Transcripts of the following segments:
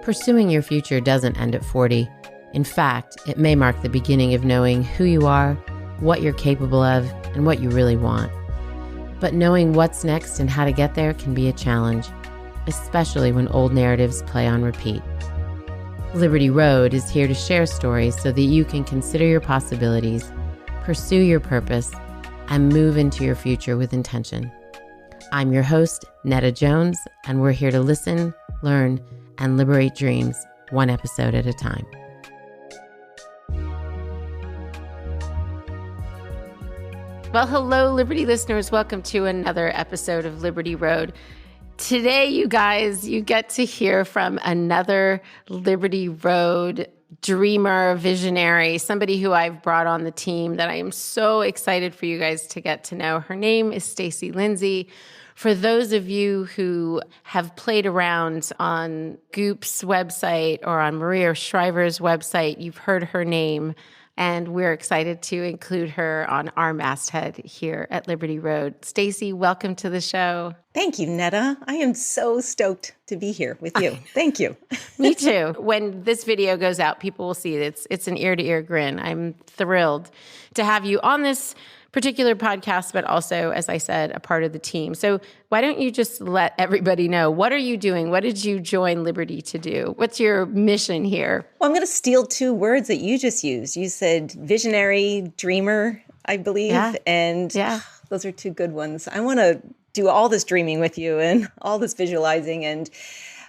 Pursuing your future doesn't end at 40. In fact, it may mark the beginning of knowing who you are, what you're capable of, and what you really want. But knowing what's next and how to get there can be a challenge, especially when old narratives play on repeat. Liberty Road is here to share stories so that you can consider your possibilities, pursue your purpose, and move into your future with intention. I'm your host, Netta Jones, and we're here to listen, learn, and liberate dreams one episode at a time. Well, hello, Liberty listeners. Welcome to another episode of Liberty Road. Today, you guys, you get to hear from another Liberty Road dreamer, visionary, somebody who I've brought on the team that I am so excited for you guys to get to know. Her name is Stacey Lindsay. For those of you who have played around on Goop's website or on Maria Shriver's website, you've heard her name. And we're excited to include her on our masthead here at Liberty Road. Stacey, welcome to the show. Thank you, Netta. I am so stoked to be here with you. Thank you. Me too. When this video goes out, people will see it. It's an ear-to-ear grin. I'm thrilled to have you on this particular podcast, but also, as I said, a part of the team. So why don't you just let everybody know, what are you doing? What did you join Liberty to do? What's your mission here? Well, I'm going to steal two words that you just used. You said visionary, dreamer, I believe. And those are two good ones. I want to do all this dreaming with you and all this visualizing. And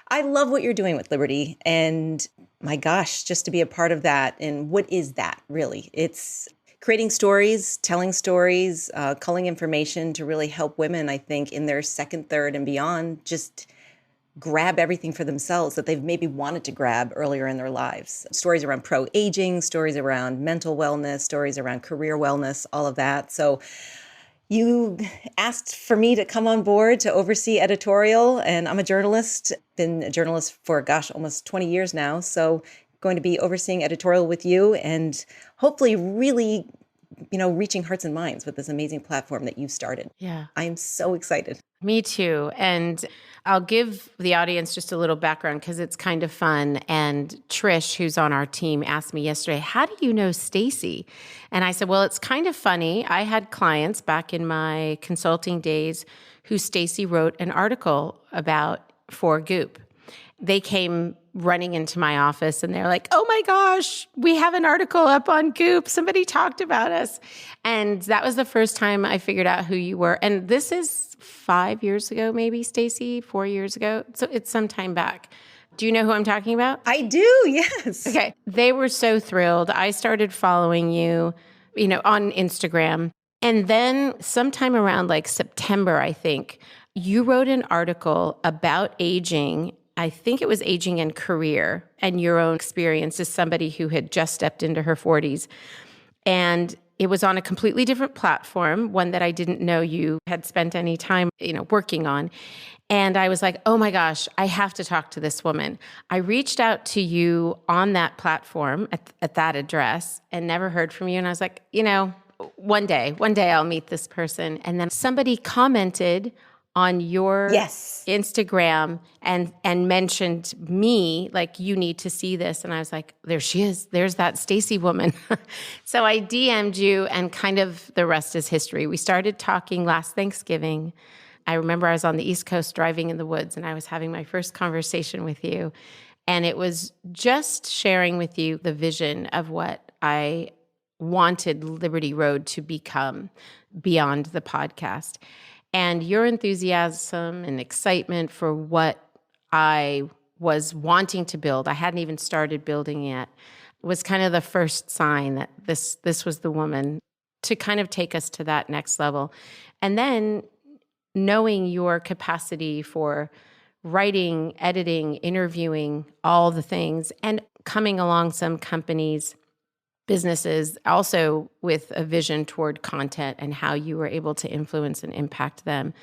I love what you're doing with Liberty. And my gosh, just to be a part of that. And what is that really? It's creating stories, telling stories, culling information to really help women, I think, in their second, third, and beyond, just grab everything for themselves that they've maybe wanted to grab earlier in their lives. Stories around pro-aging, stories around mental wellness, stories around career wellness, all of that. So you asked for me to come on board to oversee Editorial, and I'm a journalist, been a journalist for, almost 20 years now. So going to be overseeing Editorial with you and hopefully really, reaching hearts and minds with this amazing platform that you've started. Yeah. I am so excited. Me too. And I'll give the audience just a little background because it's kind of fun. And Trish, who's on our team, asked me yesterday, how do you know Stacey? And I said, well, it's kind of funny. I had clients back in my consulting days who Stacey wrote an article about for Goop. They came running into my office and they're like, oh my gosh, we have an article up on Goop. Somebody talked about us. And that was the first time I figured out who you were. And this is 5 years ago, maybe, Stacey, 4 years ago. So it's some time back. Do you know who I'm talking about? I do, yes. Okay. They were so thrilled. I started following you, on Instagram. And then sometime around like September, I think, you wrote an article about aging. I think it was aging and career and your own experience as somebody who had just stepped into her 40s. And it was on a completely different platform, one that I didn't know you had spent any time, working on. And I was like, oh my gosh, I have to talk to this woman. I reached out to you on that platform at that address and never heard from you. And I was like, one day I'll meet this person. And then somebody commented on your Instagram and mentioned me, like, you need to see this. And I was like, there she is. There's that Stacey woman. So I DM'd you and kind of the rest is history. We started talking last Thanksgiving. I remember I was on the East Coast driving in the woods and I was having my first conversation with you. And it was just sharing with you the vision of what I wanted Liberty Road to become beyond the podcast. And your enthusiasm and excitement for what I was wanting to build, I hadn't even started building yet, was kind of the first sign that this was the woman to kind of take us to that next level. And then knowing your capacity for writing, editing, interviewing, all the things, and coming along some companies, businesses, also with a vision toward content and how you were able to influence and impact them,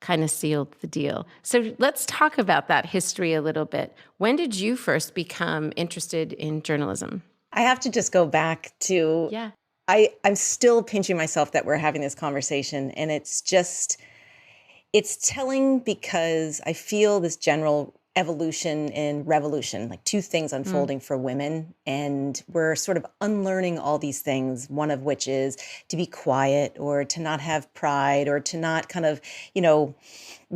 kind of sealed the deal. So let's talk about that history a little bit. When did you first become interested in journalism? I have to just go back to, I'm still pinching myself that we're having this conversation. And it's telling because I feel this general evolution and revolution, like two things unfolding for women. And we're sort of unlearning all these things, one of which is to be quiet or to not have pride or to not kind of,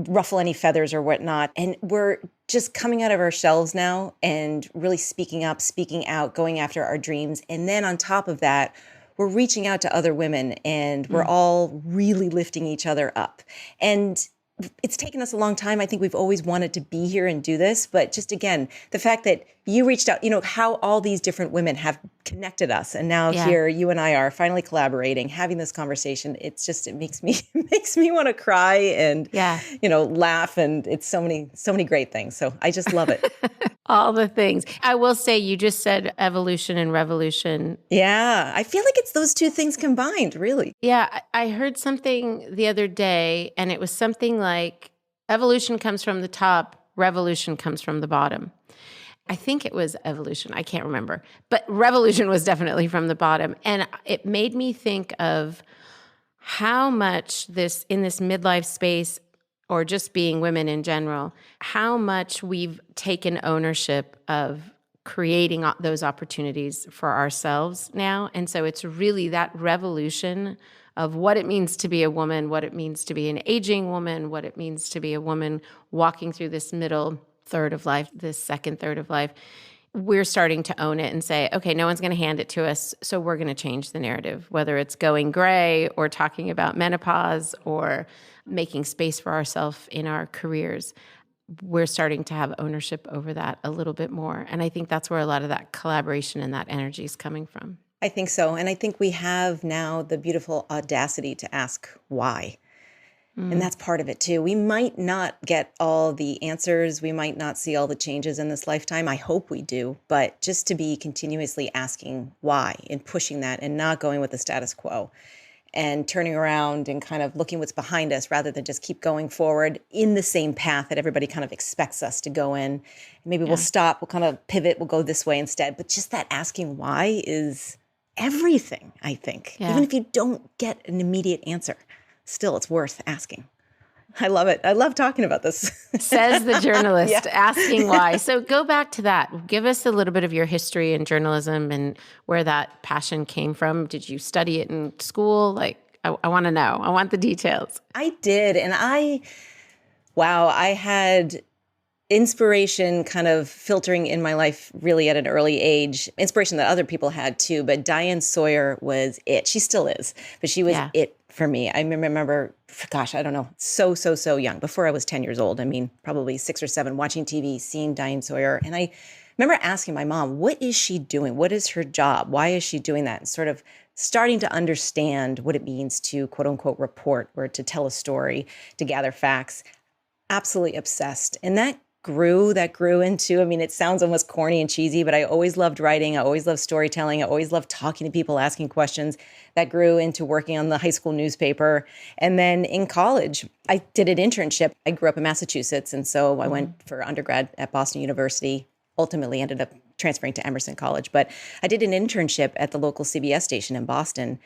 ruffle any feathers or whatnot. And we're just coming out of our shells now and really speaking up, speaking out, going after our dreams. And then on top of that, we're reaching out to other women and we're all really lifting each other up. And it's taken us a long time. I think we've always wanted to be here and do this. But just again, the fact that you reached out, how all these different women have connected us. And now here you and I are finally collaborating, having this conversation. It makes me want to cry and, laugh. And it's so many great things. So I just love it. All the things. I will say you just said evolution and revolution. Yeah. I feel like it's those two things combined, really. Yeah. I heard something the other day, and it was something like evolution comes from the top, revolution comes from the bottom. I think it was evolution. I can't remember. But revolution was definitely from the bottom. And it made me think of how much in this midlife space, or just being women in general, how much we've taken ownership of creating those opportunities for ourselves now. And so it's really that revolution of what it means to be a woman, what it means to be an aging woman, what it means to be a woman walking through this middle third of life, this second third of life. We're starting to own it and say, okay, no one's going to hand it to us, so we're going to change the narrative, whether it's going gray or talking about menopause or making space for ourselves in our careers. We're starting to have ownership over that a little bit more. And I think that's where a lot of that collaboration and that energy is coming from. I think so. And I think we have now the beautiful audacity to ask why. And that's part of it too. We might not get all the answers. We might not see all the changes in this lifetime. I hope we do. But just to be continuously asking why and pushing that and not going with the status quo and turning around and kind of looking what's behind us rather than just keep going forward in the same path that everybody kind of expects us to go in. Maybe we'll stop, we'll kind of pivot, we'll go this way instead. But just that asking why is everything, I think. Even if you don't get an immediate answer. Still, it's worth asking. I love it. I love talking about this. Says the journalist, asking why. So go back to that. Give us a little bit of your history in journalism and where that passion came from. Did you study it in school? I want to know. I want the details. I did. And I had inspiration kind of filtering in my life really at an early age. Inspiration that other people had too. But Diane Sawyer was it. She still is. But she was it for me. I remember, gosh, I don't know, so young, before I was 10 years old. I mean, probably 6 or 7, watching TV, seeing Diane Sawyer. And I remember asking my mom, what is she doing? What is her job? Why is she doing that? And sort of starting to understand what it means to quote unquote report or to tell a story, to gather facts. Absolutely obsessed. And that grew into, I mean, it sounds almost corny and cheesy, but I always loved writing. I always loved storytelling. I always loved talking to people, asking questions. That grew into working on the high school newspaper. And then in college, I did an internship. I grew up in Massachusetts. And so I went for undergrad at Boston University, ultimately ended up transferring to Emerson College. But I did an internship at the local CBS station in Boston.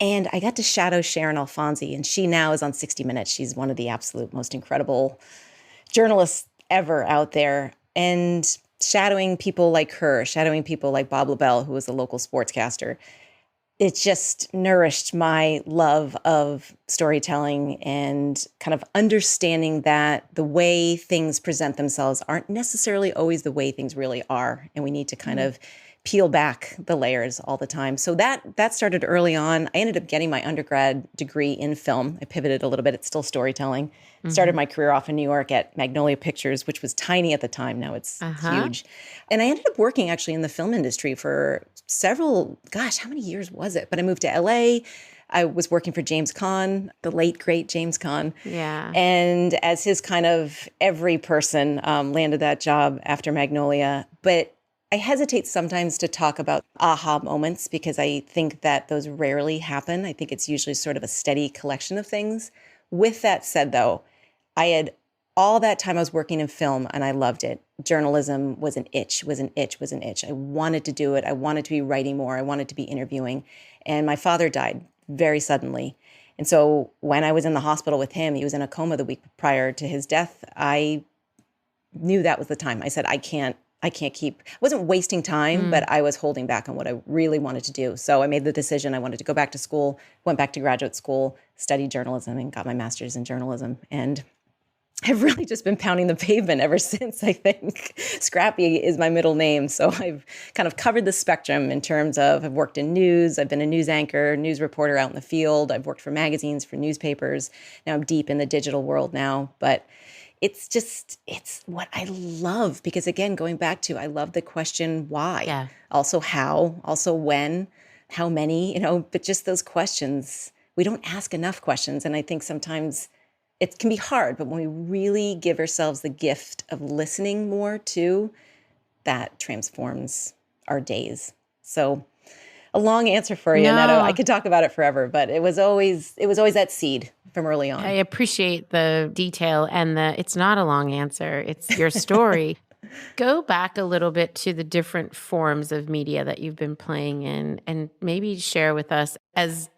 And I got to shadow Sharon Alfonsi. And she now is on 60 Minutes. She's one of the absolute most incredible journalists ever out there, and shadowing people like her, shadowing people like Bob LaBelle, who was a local sportscaster. It just nourished my love of storytelling and kind of understanding that the way things present themselves aren't necessarily always the way things really are. And we need to kind of peel back the layers all the time. So that started early on. I ended up getting my undergrad degree in film. I pivoted a little bit. It's still storytelling. Started my career off in New York at Magnolia Pictures, which was tiny at the time. Now it's huge. And I ended up working actually in the film industry for several, gosh, how many years was it? But I moved to LA. I was working for James Caan, the late, great James Caan. Yeah. And as his kind of every person landed that job after Magnolia. But I hesitate sometimes to talk about aha moments because I think that those rarely happen. I think it's usually sort of a steady collection of things. With that said, though, I had all that time I was working in film and I loved it. Journalism was an itch. I wanted to do it. I wanted to be writing more. I wanted to be interviewing. And my father died very suddenly. And so when I was in the hospital with him, he was in a coma the week prior to his death, I knew that was the time. I said, I can't keep, I wasn't wasting time, but I was holding back on what I really wanted to do. So I made the decision. I wanted to go back to school, went back to graduate school, studied journalism, and got my master's in journalism. And I've really just been pounding the pavement ever since, I think. Scrappy is my middle name. So I've kind of covered the spectrum in terms of I've worked in news. I've been a news anchor, news reporter out in the field. I've worked for magazines, for newspapers. Now I'm deep in the digital world now. But it's what I love. Because again, going back to, I love the question why. Yeah. Also how, also when, how many, but just those questions. We don't ask enough questions. And I think sometimes it can be hard, but when we really give ourselves the gift of listening more too, that transforms our days. So a long answer for you, Neto. I could talk about it forever, but it was always that seed from early on. I appreciate the detail and it's not a long answer. It's your story. Go back a little bit to the different forms of media that you've been playing in and maybe share with us as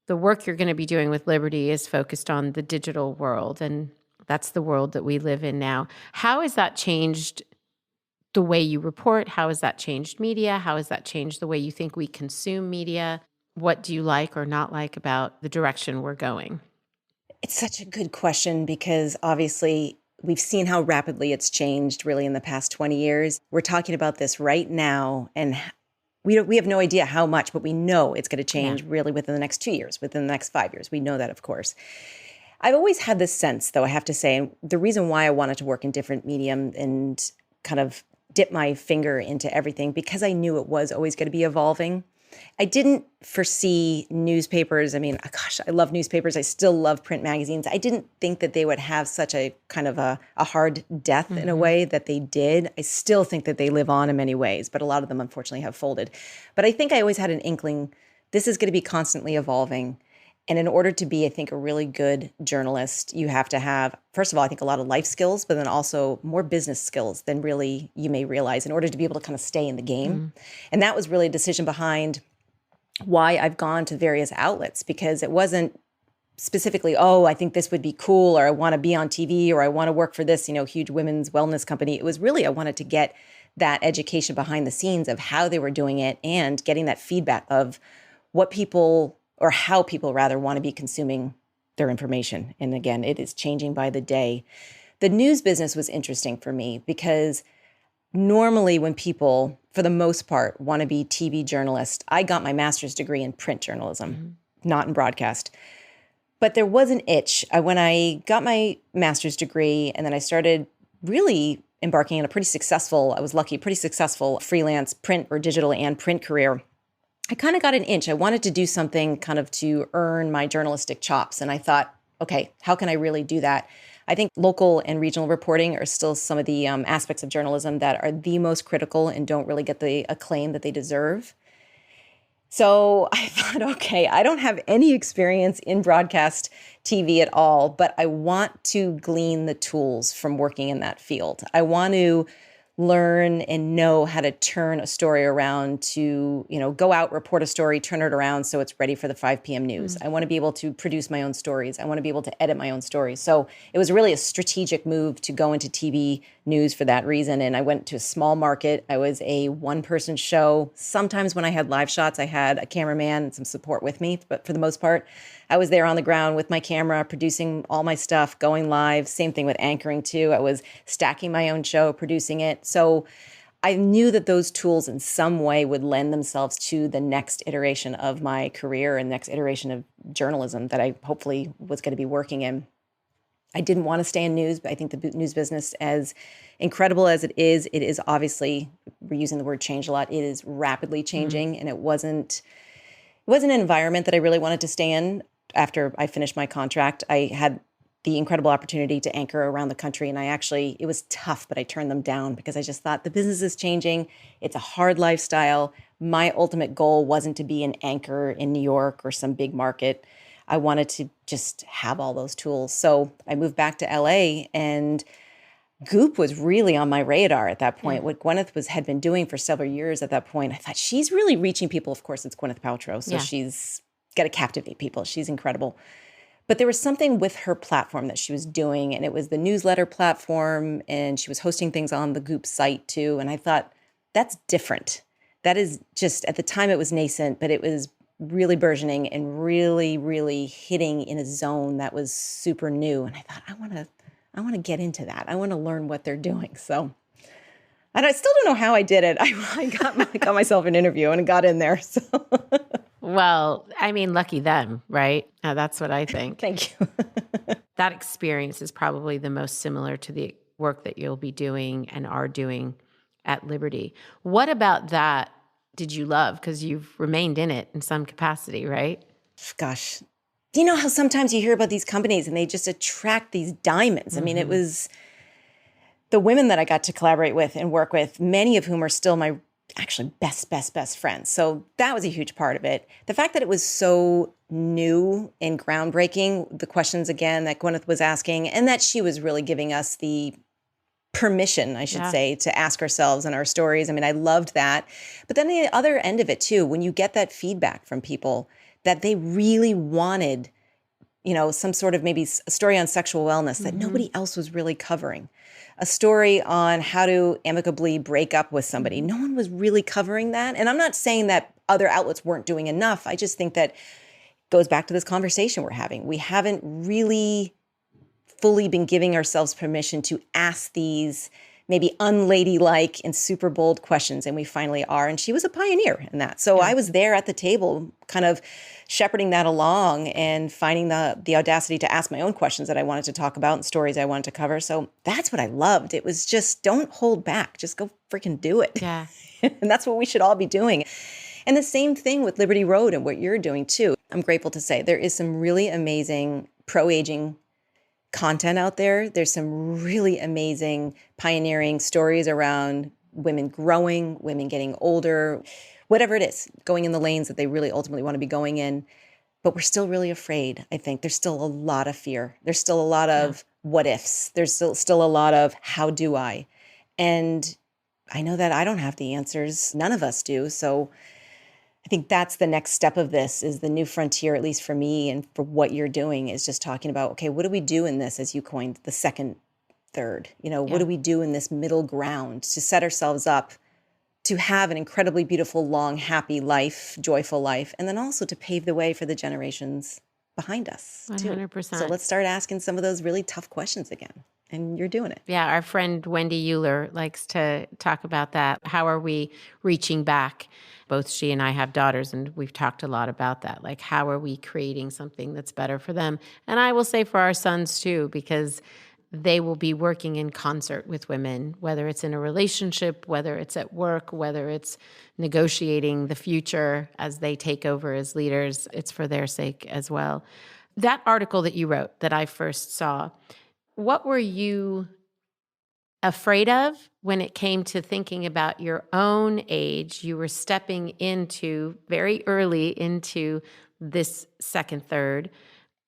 the work you're going to be doing with Liberty is focused on the digital world, and that's the world that we live in now. How has that changed the way you report? How has that changed media? How has that changed the way you think we consume media? What do you like or not like about the direction we're going? It's such a good question because obviously we've seen how rapidly it's changed really in the past 20 years. We're talking about this right now, and we have no idea how much, but we know it's going to change really within the next 2 years, within the next 5 years. We know that, of course. I've always had this sense, though, I have to say, and the reason why I wanted to work in different medium and kind of dip my finger into everything, because I knew it was always going to be evolving. I didn't foresee newspapers. I mean, gosh, I love newspapers. I still love print magazines. I didn't think that they would have such a kind of a hard death in a way that they did. I still think that they live on in many ways, but a lot of them unfortunately have folded. But I think I always had an inkling this is going to be constantly evolving. And in order to be, I think, a really good journalist, you have to have, first of all, I think a lot of life skills, but then also more business skills than really you may realize in order to be able to kind of stay in the game. And that was really a decision behind why I've gone to various outlets, because it wasn't specifically, oh, I think this would be cool, or I want to be on TV, or I want to work for this, huge women's wellness company. It was really, I wanted to get that education behind the scenes of how they were doing it and getting that feedback of what people, or how people rather, want to be consuming their information. And again, it is changing by the day. The news business was interesting for me because normally when people, for the most part, want to be TV journalists, I got my master's degree in print journalism, not in broadcast. But there was an itch. When I got my master's degree and then I started really embarking on a pretty successful freelance print or digital and print career, I kind of got an itch. I wanted to do something kind of to earn my journalistic chops. And I thought, okay, how can I really do that? I think local and regional reporting are still some of the aspects of journalism that are the most critical and don't really get the acclaim that they deserve. So I thought, okay, I don't have any experience in broadcast TV at all, but I want to glean the tools from working in that field. I want to learn and know how to turn a story around to, go out, report a story, turn it around so it's ready for the 5 p.m. news. I want to be able to produce my own stories. I want to be able to edit my own stories. So it was really a strategic move to go into TV news for that reason. And I went to a small market. I was a one-person show. Sometimes when I had live shots, I had a cameraman and some support with me. But for the most part, I was there on the ground with my camera, producing all my stuff, going live. Same thing with anchoring too. I was stacking my own show, producing it. So I knew that those tools in some way would lend themselves to the next iteration of my career and next iteration of journalism that I hopefully was going to be working in. I didn't want to stay in news, but I think the news business, as incredible as it is obviously, we're using the word change a lot, it is rapidly changing, and it wasn't an environment that I really wanted to stay in. After I finished my contract, I had the incredible opportunity to anchor around the country. And it was tough, but I turned them down because I just thought the business is changing. It's a hard lifestyle. My ultimate goal wasn't to be an anchor in New York or some big market. I wanted to just have all those tools. So I moved back to LA, and Goop was really on my radar at that point. What Gwyneth had been doing for several years at that point, I thought she's really reaching people. Of course, it's Gwyneth Paltrow, so she's got to captivate people. She's incredible. But there was something with her platform that she was doing, and it was the newsletter platform, and she was hosting things on the Goop site too. And I thought, that's different. That is just, at the time it was nascent, but it was really burgeoning and really, really hitting in a zone that was super new. And I thought, I want to get into that. I want to learn what they're doing. So, and I still don't know how I did it. I got myself an interview and got in there. So. Well, I mean, lucky them, right? That's what I think. Thank you. That experience is probably the most similar to the work that you'll be doing and are doing at Liberty. What about that did you love? Because you've remained in it in some capacity, right? Gosh. Do you know how sometimes you hear about these companies and they just attract these diamonds? I mean, it was the women that I got to collaborate with and work with, many of whom are still my actually best friends. So that was a huge part of it. The fact that it was so new and groundbreaking, the questions again that Gwyneth was asking, and that she was really giving us the permission, I should say, to ask ourselves and our stories. I mean, I loved that. But then the other end of it too, when you get that feedback from people that they really wanted, you know, some sort of maybe a story on sexual wellness that nobody else was really covering. A story on how to amicably break up with somebody. No one was really covering that. And I'm not saying that other outlets weren't doing enough. I just think that goes back to this conversation we're having. We haven't really fully been giving ourselves permission to ask these maybe unladylike and super bold questions, and we finally are. And she was a pioneer in that. So I was there at the table kind of shepherding that along and finding the audacity to ask my own questions that I wanted to talk about and stories I wanted to cover. So that's what I loved. It was just, don't hold back. Just go freaking do it. Yeah. And that's what we should all be doing. And the same thing with Liberty Road and what you're doing too. I'm grateful to say there is some really amazing pro-aging content out there. There's some really amazing pioneering stories around women growing, women getting older, whatever it is, going in the lanes that they really ultimately want to be going in. But we're still really afraid, I think. There's still a lot of fear. There's still a lot of what ifs. There's still a lot of how do I? And I know that I don't have the answers. None of us do. So I think that's the next step of this, is the new frontier, at least for me and for what you're doing, is just talking about, okay, what do we do in this, as you coined, the second, third? You know, what do we do in this middle ground to set ourselves up to have an incredibly beautiful, long, happy life, joyful life, and then also to pave the way for the generations behind us, 100%. So let's start asking some of those really tough questions again. And you're doing it. Yeah, our friend Wendy Euler likes to talk about that. How are we reaching back? Both she and I have daughters, and we've talked a lot about that. Like, how are we creating something that's better for them? And I will say for our sons too, because they will be working in concert with women, whether it's in a relationship, whether it's at work, whether it's negotiating the future as they take over as leaders. It's for their sake as well. That article that you wrote that I first saw, what were you afraid of when it came to thinking about your own age? You were stepping into very early into this second, third,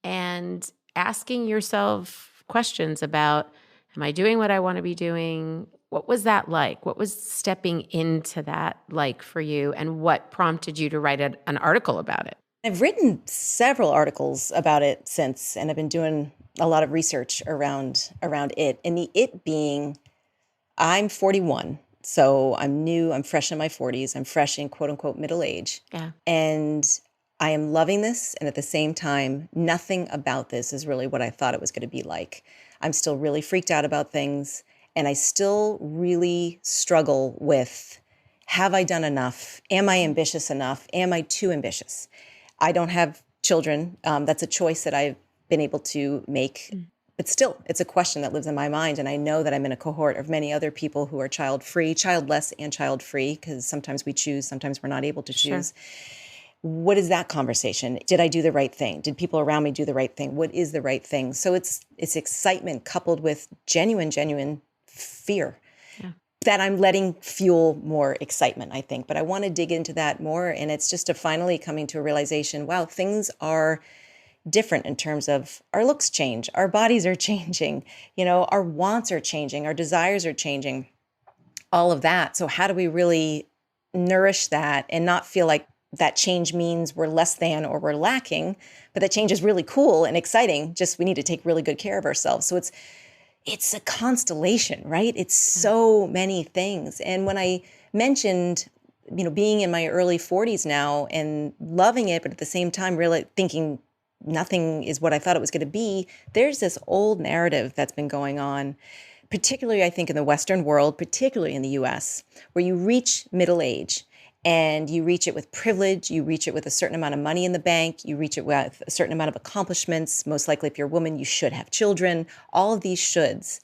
and asking yourself questions about, am I doing what I want to be doing? What was that like? What was stepping into that like for you? And what prompted you to write an article about it? I've written several articles about it since, and I've been doing a lot of research around it. And the it being, I'm 41, so I'm new, I'm fresh in my 40s, I'm fresh in quote unquote middle age. Yeah. And I am loving this. And at the same time, nothing about this is really what I thought it was going to be like. I'm still really freaked out about things. And I still really struggle with, have I done enough? Am I ambitious enough? Am I too ambitious? I don't have children. That's a choice that I've been able to make. But still, it's a question that lives in my mind. And I know that I'm in a cohort of many other people who are child-free, childless and child-free, because sometimes we choose, sometimes we're not able to choose. Sure. What is that conversation? Did I do the right thing? Did people around me do the right thing? What is the right thing? So it's excitement coupled with genuine fear that I'm letting fuel more excitement, I think. But I want to dig into that more. And it's just finally coming to a realization, wow, things are different in terms of our looks change, our bodies are changing, you know, our wants are changing, our desires are changing, all of that. So how do we really nourish that and not feel like that change means we're less than or we're lacking, but that change is really cool and exciting. Just we need to take really good care of ourselves. So it's a constellation, right? It's so many things. And when I mentioned, being in my early 40s now and loving it, but at the same time really thinking nothing is what I thought it was going to be, there's this old narrative that's been going on, particularly I think in the Western world, particularly in the US, where you reach middle age and you reach it with privilege, you reach it with a certain amount of money in the bank, you reach it with a certain amount of accomplishments. Most likely, if you're a woman, you should have children, all of these shoulds.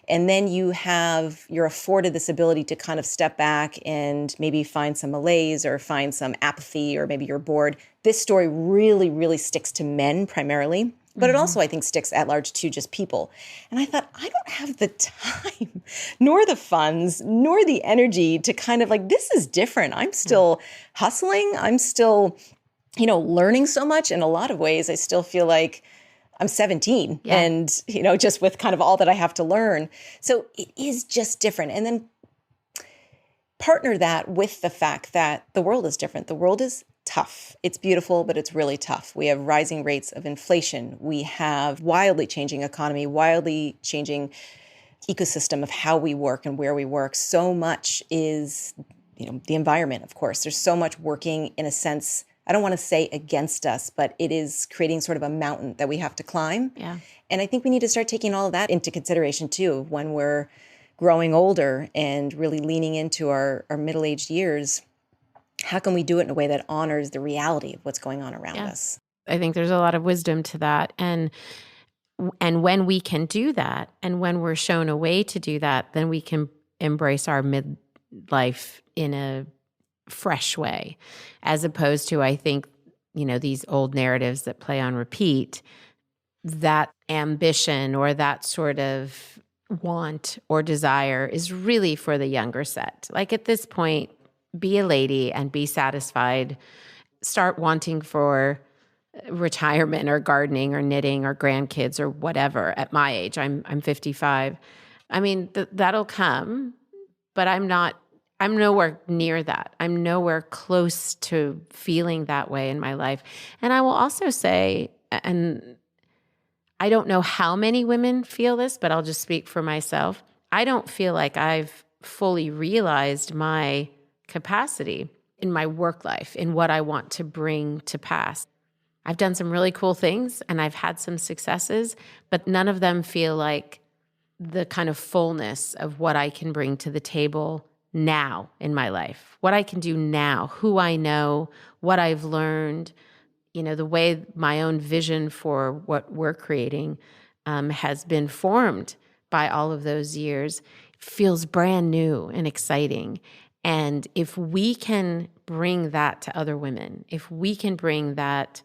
And then you're afforded this ability to kind of step back and maybe find some malaise or find some apathy, or maybe you're bored. This story really, really sticks to men primarily. But it also, I think, sticks at large to just people. And I thought, I don't have the time, nor the funds, nor the energy to kind of this is different. I'm still hustling. I'm still, learning so much. In a lot of ways, I still feel like I'm 17 and, just with kind of all that I have to learn. So it is just different. And then partner that with the fact that the world is different. The world is tough. It's beautiful, but it's really tough. We have rising rates of inflation. We have wildly changing economy, wildly changing ecosystem of how we work and where we work. So much is, the environment, of course. There's so much working in a sense, I don't want to say against us, but it is creating sort of a mountain that we have to climb. Yeah. And I think we need to start taking all of that into consideration too when we're growing older and really leaning into our middle-aged years. How can we do it in a way that honors the reality of what's going on around us? I think there's a lot of wisdom to that. And when we can do that, and when we're shown a way to do that, then we can embrace our midlife in a fresh way, as opposed to, I think, these old narratives that play on repeat, that ambition or that sort of want or desire is really for the younger set. At this point, be a lady and be satisfied. Start wanting for retirement or gardening or knitting or grandkids or whatever at my age. I'm 55. I mean, that'll come, but I'm nowhere near that. I'm nowhere close to feeling that way in my life. And I will also say, and I don't know how many women feel this, but I'll just speak for myself. I don't feel like I've fully realized my capacity in my work life, in what I want to bring to pass. I've done some really cool things and I've had some successes, but none of them feel like the kind of fullness of what I can bring to the table now in my life, what I can do now, who I know, what I've learned, the way my own vision for what we're creating has been formed by all of those years. It feels brand new and exciting. And if we can bring that to other women, if we can bring that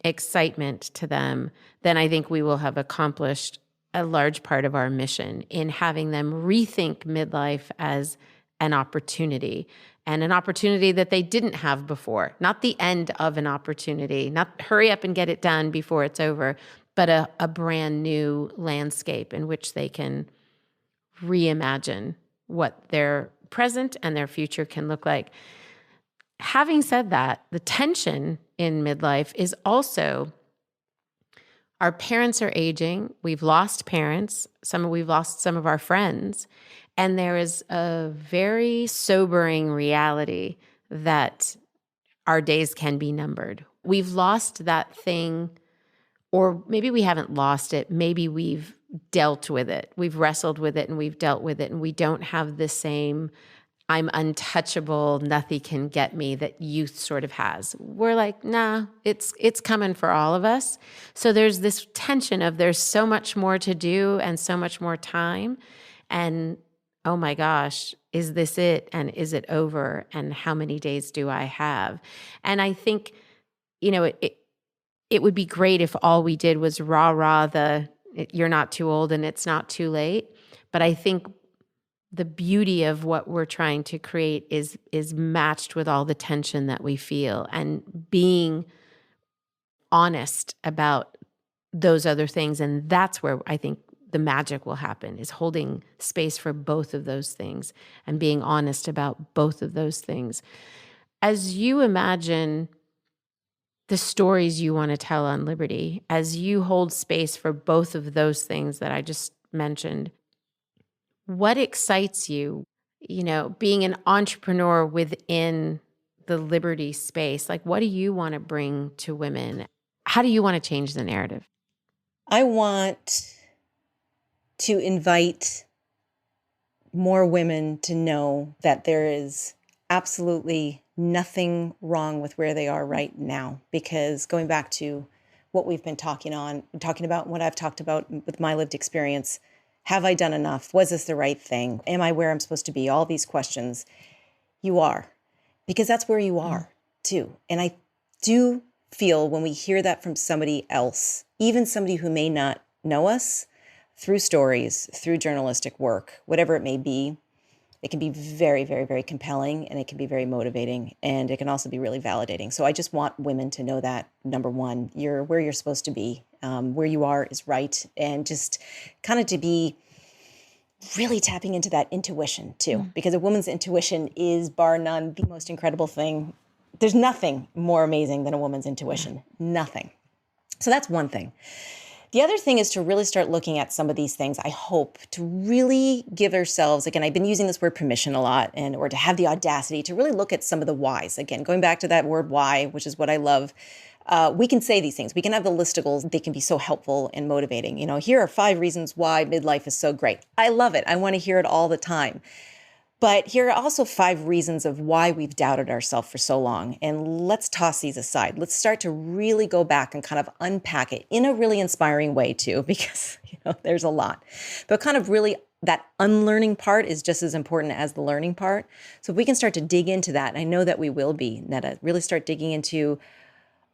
excitement to them, then I think we will have accomplished a large part of our mission in having them rethink midlife as an opportunity, and an opportunity that they didn't have before. Not the end of an opportunity, not hurry up and get it done before it's over, but a brand new landscape in which they can reimagine what their present and their future can look like. Having said that, the tension in midlife is also our parents are aging. We've lost parents. We've lost some of our friends. And there is a very sobering reality that our days can be numbered. We've lost that thing, or maybe we haven't lost it. Maybe we've dealt with it. We've wrestled with it and we've dealt with it. And we don't have the same I'm untouchable, nothing can get me that youth sort of has. We're like, nah, it's coming for all of us. So there's this tension of there's so much more to do and so much more time. And oh my gosh, is this it? And is it over? And how many days do I have? And I think, it would be great if all we did was rah you're not too old and it's not too late. But I think the beauty of what we're trying to create is matched with all the tension that we feel, and being honest about those other things. And that's where I think the magic will happen, is holding space for both of those things and being honest about both of those things. As you imagine the stories you want to tell on Liberty, as you hold space for both of those things that I just mentioned, what excites you, being an entrepreneur within the Liberty space? Like, what do you want to bring to women? How do you want to change the narrative? I want to invite more women to know that there is absolutely nothing wrong with where they are right now. Because going back to what we've been talking about, what I've talked about with my lived experience, have I done enough? Was this the right thing? Am I where I'm supposed to be? All these questions. You are, because that's where you are too. And I do feel when we hear that from somebody else, even somebody who may not know us, through stories, through journalistic work, whatever it may be, it can be very, very, very compelling, and it can be very motivating, and it can also be really validating. So I just want women to know that, number one, you're where you're supposed to be, where you are is right, and just kind of to be really tapping into that intuition too, because a woman's intuition is, bar none, the most incredible thing. There's nothing more amazing than a woman's intuition, nothing. So that's one thing. The other thing is to really start looking at some of these things. I hope to really give ourselves, again, I've been using this word permission a lot, or to have the audacity to really look at some of the whys. Again, going back to that word why, which is what I love. We can say these things. We can have the listicles. They can be so helpful and motivating. Here are 5 reasons why midlife is so great. I love it. I want to hear it all the time. But here are also 5 reasons of why we've doubted ourselves for so long. And let's toss these aside. Let's start to really go back and kind of unpack it in a really inspiring way too, because there's a lot. But kind of really that unlearning part is just as important as the learning part. So if we can start to dig into that, and I know that we will be, Netta, really start digging into,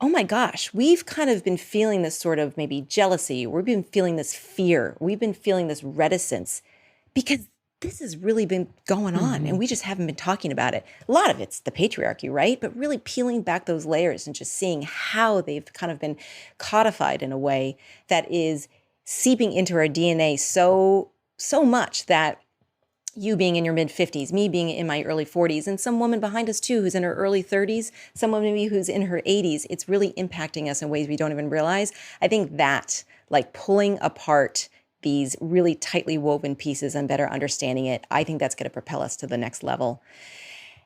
oh my gosh, we've kind of been feeling this sort of maybe jealousy. We've been feeling this fear. We've been feeling this reticence because this has really been going on and we just haven't been talking about it. A lot of it's the patriarchy, right? But really peeling back those layers and just seeing how they've kind of been codified in a way that is seeping into our DNA so much that you being in your mid-50s, me being in my early 40s, and some woman behind us too who's in her early 30s, someone maybe who's in her 80s, it's really impacting us in ways we don't even realize. I think that, like pulling apart these really tightly woven pieces and better understanding it, I think that's going to propel us to the next level.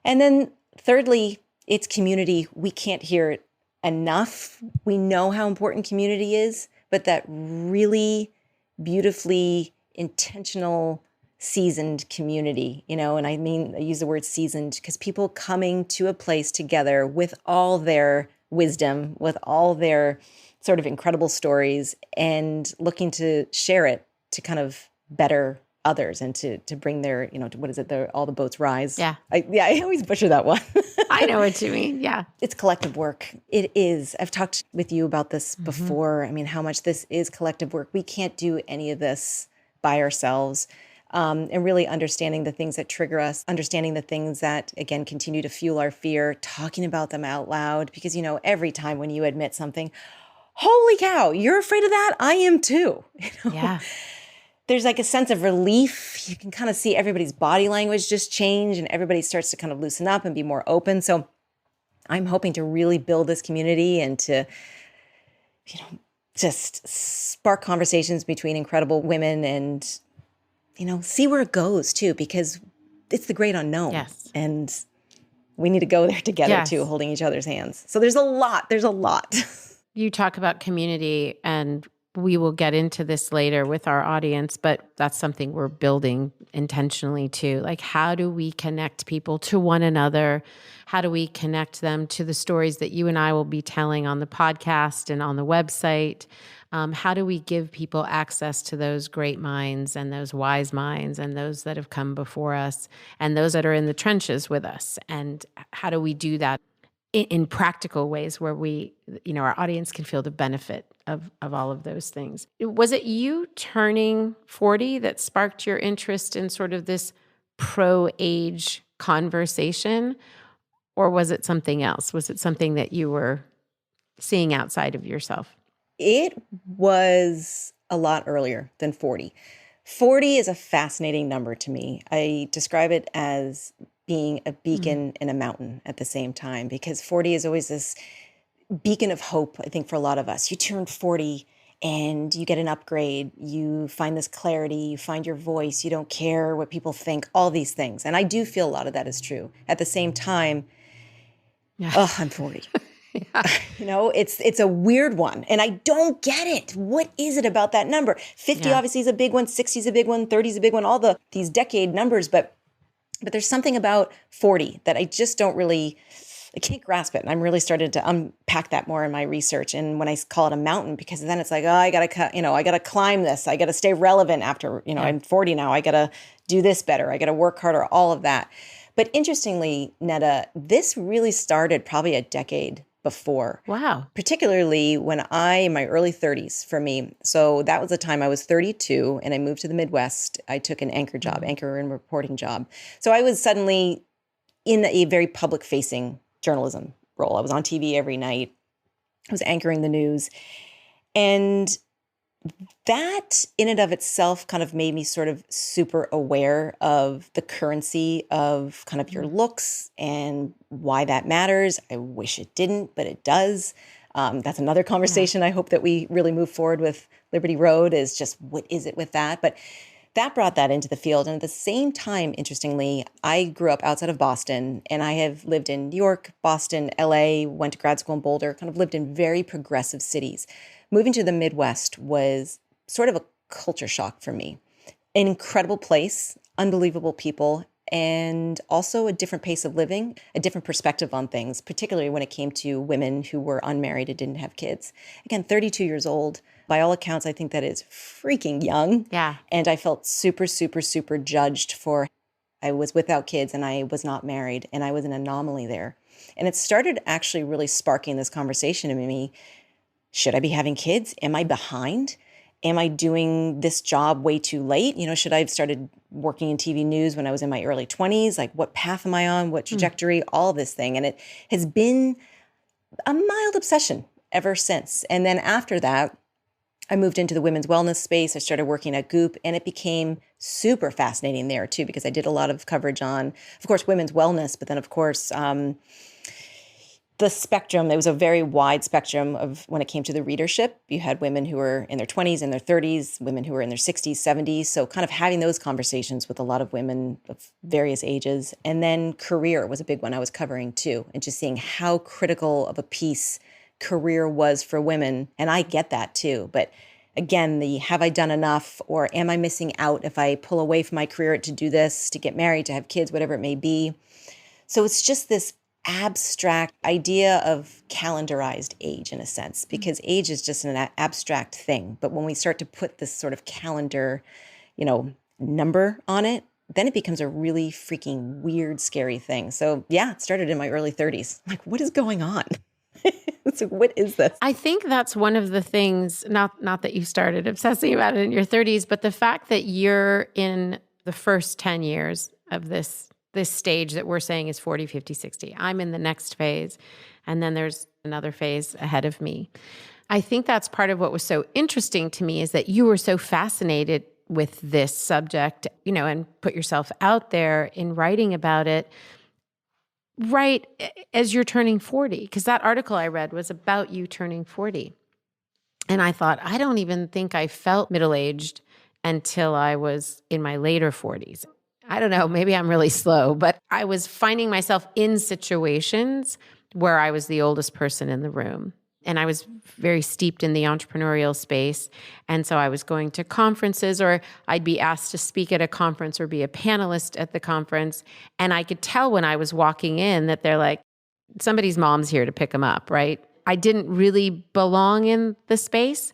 And then thirdly, it's community. We can't hear it enough. We know how important community is, but that really beautifully intentional, seasoned community, and I use the word seasoned because people coming to a place together with all their wisdom, with all their sort of incredible stories, and looking to share it to kind of better others and to bring their, what is it? All the boats rise. Yeah. I always butcher that one. I know what you mean. Yeah. It's collective work. It is. I've talked with you about this before. I mean, how much this is collective work. We can't do any of this by ourselves. And really understanding the things that trigger us, understanding the things that, again, continue to fuel our fear, talking about them out loud. Because, every time when you admit something, holy cow, you're afraid of that? I am too. Yeah. There's like a sense of relief. You can kind of see everybody's body language just change and everybody starts to kind of loosen up and be more open. So I'm hoping to really build this community and to, just spark conversations between incredible women and, see where it goes too, because it's the great unknown. Yes. And we need to go there together too, holding each other's hands. So there's a lot. You talk about community, and we will get into this later with our audience, but that's something we're building intentionally too. Like, how do we connect people to one another? How do we connect them to the stories that you and I will be telling on the podcast and on the website? How do we give people access to those great minds and those wise minds and those that have come before us and those that are in the trenches with us? And how do we do that in practical ways where we, our audience can feel the benefit of all of those things? Was it you turning 40 that sparked your interest in sort of this pro-age conversation? Or was it something else? Was it something that you were seeing outside of yourself? It was a lot earlier than 40. 40 is a fascinating number to me. I describe it as being a beacon and a mountain at the same time, because 40 is always this beacon of hope, I think, for a lot of us. You turn 40 and you get an upgrade, you find this clarity, you find your voice, you don't care what people think, all these things. And I do feel a lot of that is true. At the same time, I'm 40. Yeah. It's a weird one. And I don't get it. What is it about that number? 50 obviously is a big one, 60 is a big one, 30 is a big one, all these decade numbers, but there's something about 40 that I just don't really, I can't grasp it. And I'm really started to unpack that more in my research. And when I call it a mountain, because then it's like, oh, I gotta climb this. I gotta stay relevant after, I'm 40 now. I gotta do this better. I gotta work harder, all of that. But interestingly, Netta, this really started probably a decade before. Wow. Particularly when in my early 30s for me. So that was the time I was 32 and I moved to the Midwest. I took an anchor and reporting job. So I was suddenly in a very public facing journalism role. I was on TV every night. I was anchoring the news. And that in and of itself kind of made me sort of super aware of the currency of kind of your looks and why that matters. I wish it didn't, but it does. That's another conversation I hope that we really move forward with Liberty Road, is just what is it with that? But that brought that into the field. And at the same time, interestingly, I grew up outside of Boston, and I have lived in New York, Boston, LA, went to grad school in Boulder, kind of lived in very progressive cities. Moving to the Midwest was sort of a culture shock for me. An incredible place, unbelievable people, and also a different pace of living, a different perspective on things, particularly when it came to women who were unmarried and didn't have kids. Again, 32 years old. By all accounts, I think that is freaking young. Yeah. And I felt super, super, super judged for I was without kids and I was not married, and I was an anomaly there. And it started actually really sparking this conversation in me. Should I be having kids? Am I behind? Am I doing this job way too late? Should I have started working in TV news when I was in my early 20s? Like, what path am I on? What trajectory? All this thing. And it has been a mild obsession ever since. And then after that, I moved into the women's wellness space. I started working at Goop, and it became super fascinating there too, because I did a lot of coverage on, of course, women's wellness, but then of course, the spectrum. It was a very wide spectrum of when it came to the readership. You had women who were in their 20s and their 30s, women who were in their 60s, 70s. So kind of having those conversations with a lot of women of various ages. And then career was a big one I was covering too. And just seeing how critical of a piece career was for women. And I get that too. But again, have I done enough, or am I missing out if I pull away from my career to do this, to get married, to have kids, whatever it may be. So it's just this abstract idea of calendarized age in a sense, because age is just an abstract thing. But when we start to put this sort of calendar, number on it, then it becomes a really freaking weird, scary thing. So yeah, it started in my early 30s. Like, what is going on? It's like, what is this? I think that's one of the things, not that you started obsessing about it in your 30s, but the fact that you're in the first 10 years of this stage that we're saying is 40, 50, 60. I'm in the next phase, and then there's another phase ahead of me. I think that's part of what was so interesting to me, is that you were so fascinated with this subject, and put yourself out there in writing about it right as you're turning 40, because that article I read was about you turning 40. And I thought, I don't even think I felt middle-aged until I was in my later 40s. I don't know, maybe I'm really slow, but I was finding myself in situations where I was the oldest person in the room. And I was very steeped in the entrepreneurial space. And so I was going to conferences, or I'd be asked to speak at a conference or be a panelist at the conference. And I could tell when I was walking in that they're like, somebody's mom's here to pick them up, right? I didn't really belong in the space.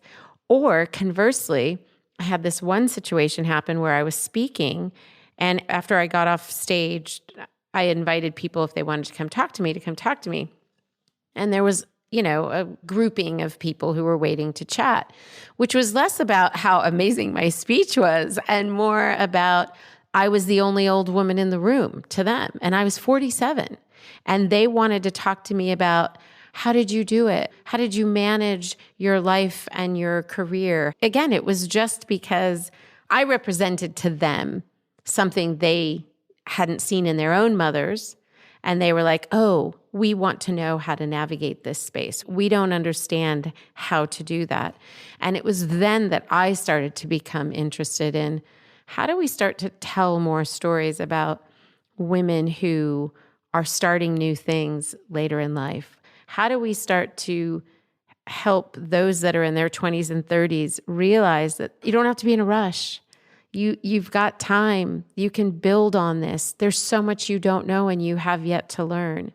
Or conversely, I had this one situation happen where I was speaking, and after I got off stage, I invited people, if they wanted to come talk to me. And there was, a grouping of people who were waiting to chat, which was less about how amazing my speech was and more about I was the only old woman in the room to them. And I was 47. And they wanted to talk to me about, how did you do it? How did you manage your life and your career? Again, it was just because I represented to them something they hadn't seen in their own mothers. And they were like, oh, we want to know how to navigate this space. We don't understand how to do that. And it was then that I started to become interested in how do we start to tell more stories about women who are starting new things later in life? How do we start to help those that are in their 20s and 30s realize that you don't have to be in a rush? You've got time. You can build on this. There's so much you don't know and you have yet to learn.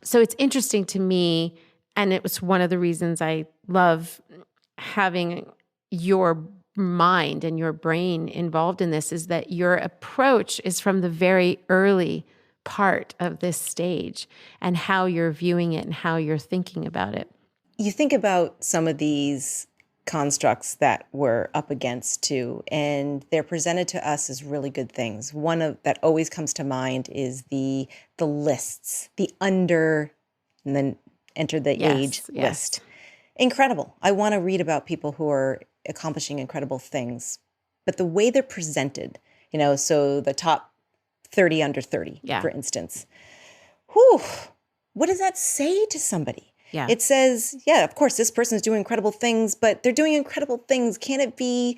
So it's interesting to me, and it was one of the reasons I love having your mind and your brain involved in this, is that your approach is from the very early part of this stage and how you're viewing it and how you're thinking about it. You think about some of these constructs that we're up against too, and they're presented to us as really good things. One of that always comes to mind is the lists, the under, and then enter the age list. Incredible. I want to read about people who are accomplishing incredible things, but the way they're presented, so the top 30 under 30, for instance, what does that say to somebody? Yeah. It says, of course, this person's doing incredible things, but they're doing incredible things. Can't it be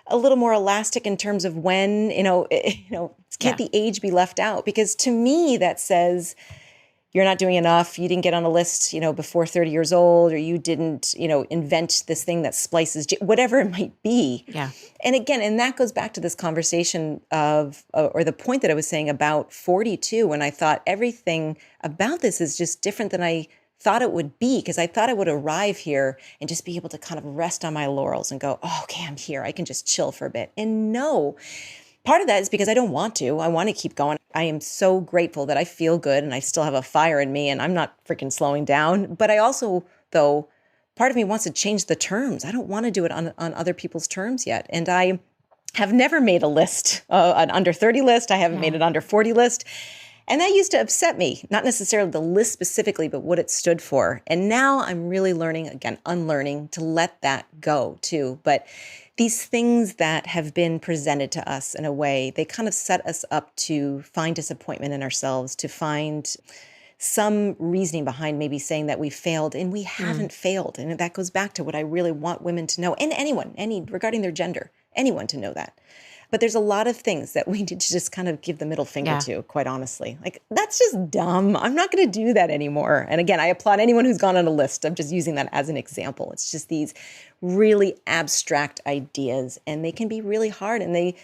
a little more elastic in terms of when, can't the age be left out? Because to me, that says you're not doing enough. You didn't get on a list, before 30 years old, or you didn't, invent this thing that splices, whatever it might be. Yeah. And again, and that goes back to this conversation of, or the point that I was saying about 42, when I thought everything about this is just different than I thought it would be, because I thought I would arrive here and just be able to kind of rest on my laurels and go, oh, okay, I'm here. I can just chill for a bit. And no, part of that is because I don't want to. I want to keep going. I am so grateful that I feel good and I still have a fire in me and I'm not freaking slowing down. But I also, though, part of me wants to change the terms. I don't want to do it on other people's terms yet. And I have never made a list, an under 30 list. I haven't made an under 40 list. And that used to upset me, not necessarily the list specifically, but what it stood for. And now I'm really learning, again, unlearning, to let that go too. But these things that have been presented to us in a way, they kind of set us up to find disappointment in ourselves, to find some reasoning behind maybe saying that we failed, and we haven't failed. And that goes back to what I really want women to know, and anyone, regarding their gender, anyone to know that. But there's a lot of things that we need to just kind of give the middle finger to, quite honestly. Like, that's just dumb. I'm not going to do that anymore. And again, I applaud anyone who's gone on a list. I'm just using that as an example. It's just these really abstract ideas, and they can be really hard, and they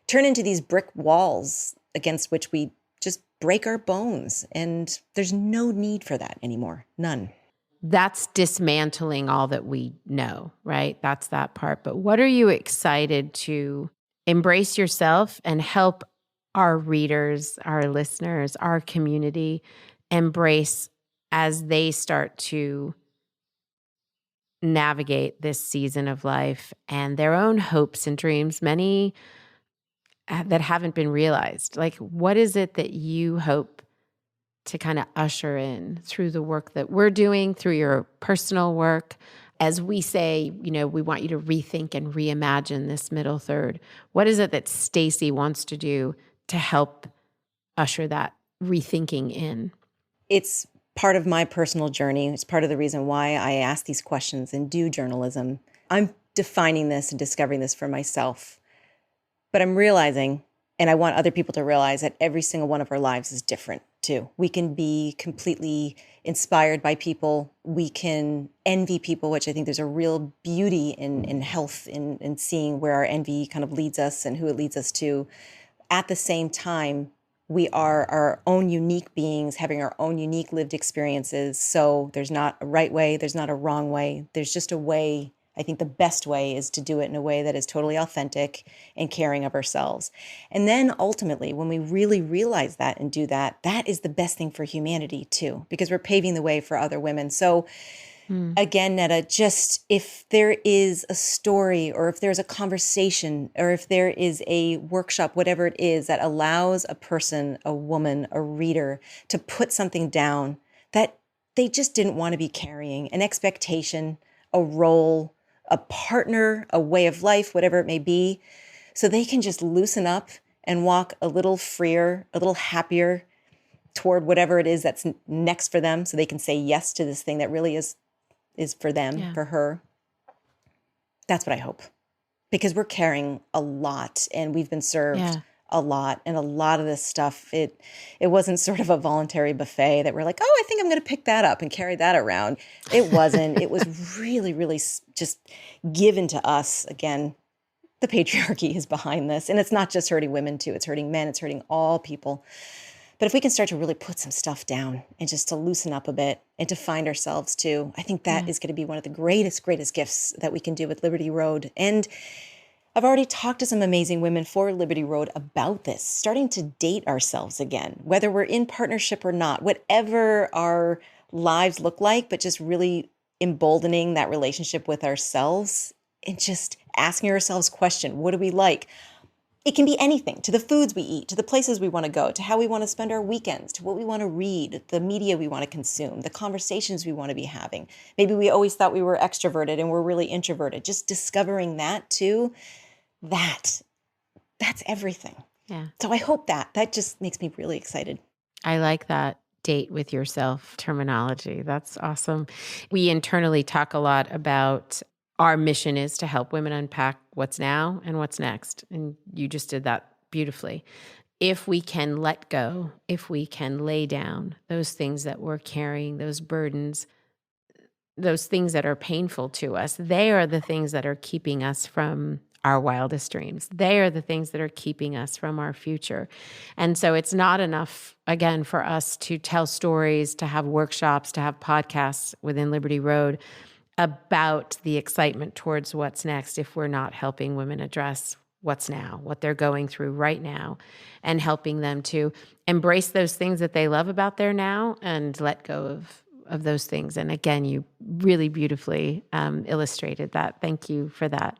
turn into these brick walls against which we just break our bones. And there's no need for that anymore. None. That's dismantling all that we know, right? That's that part. But what are you excited to embrace yourself and help our readers, our listeners, our community embrace as they start to navigate this season of life and their own hopes and dreams, many that haven't been realized? Like, what is it that you hope to kind of usher in through the work that we're doing, through your personal work? As we say, we want you to rethink and reimagine this middle third. What is it that Stacey wants to do to help usher that rethinking in? It's part of my personal journey. It's part of the reason why I ask these questions and do journalism. I'm defining this and discovering this for myself. But I'm realizing, and I want other people to realize, that every single one of our lives is different too. We can be completely inspired by people. We can envy people, which I think there's a real beauty in health, in seeing where our envy kind of leads us and who it leads us to. At the same time, we are our own unique beings, having our own unique lived experiences. So there's not a right way, there's not a wrong way. There's just a way. I think the best way is to do it in a way that is totally authentic and caring of ourselves. And then ultimately, when we really realize that and do that, that is the best thing for humanity too, because we're paving the way for other women. So again, Netta, just if there is a story, or if there's a conversation, or if there is a workshop, whatever it is, that allows a person, a woman, a reader to put something down that they just didn't want to be carrying, an expectation, a role, a partner, a way of life, whatever it may be, so they can just loosen up and walk a little freer, a little happier toward whatever it is that's next for them, so they can say yes to this thing that really is for them, for her. That's what I hope. Because we're carrying a lot, and we've been served a lot, and a lot of this stuff, it wasn't sort of a voluntary buffet that we're like, oh, I think I'm going to pick that up and carry that around. It wasn't. It was really, really just given to us. Again, the patriarchy is behind this, and it's not just hurting women too. It's hurting men. It's hurting all people. But if we can start to really put some stuff down and just to loosen up a bit and to find ourselves too, I think that is going to be one of the greatest gifts that we can do with Liberty Road. And I've already talked to some amazing women for Liberty Road about this, starting to date ourselves again, whether we're in partnership or not, whatever our lives look like, but just really emboldening that relationship with ourselves and just asking ourselves question, what do we like? It can be anything, to the foods we eat, to the places we want to go, to how we want to spend our weekends, to what we want to read, the media we want to consume, the conversations we want to be having. Maybe we always thought we were extroverted and we're really introverted. Just discovering that too, that's everything. Yeah. So I hope that just makes me really excited. I like that date with yourself terminology. That's awesome. We internally talk a lot about our mission is to help women unpack what's now and what's next. And you just did that beautifully. If we can let go, if we can lay down those things that we're carrying, those burdens, those things that are painful to us, they are the things that are keeping us from our wildest dreams. They are the things that are keeping us from our future. And so it's not enough, again, for us to tell stories, to have workshops, to have podcasts within Liberty Road about the excitement towards what's next if we're not helping women address what's now, what they're going through right now, and helping them to embrace those things that they love about their now and let go of those things. And again, you really beautifully illustrated that. Thank you for that.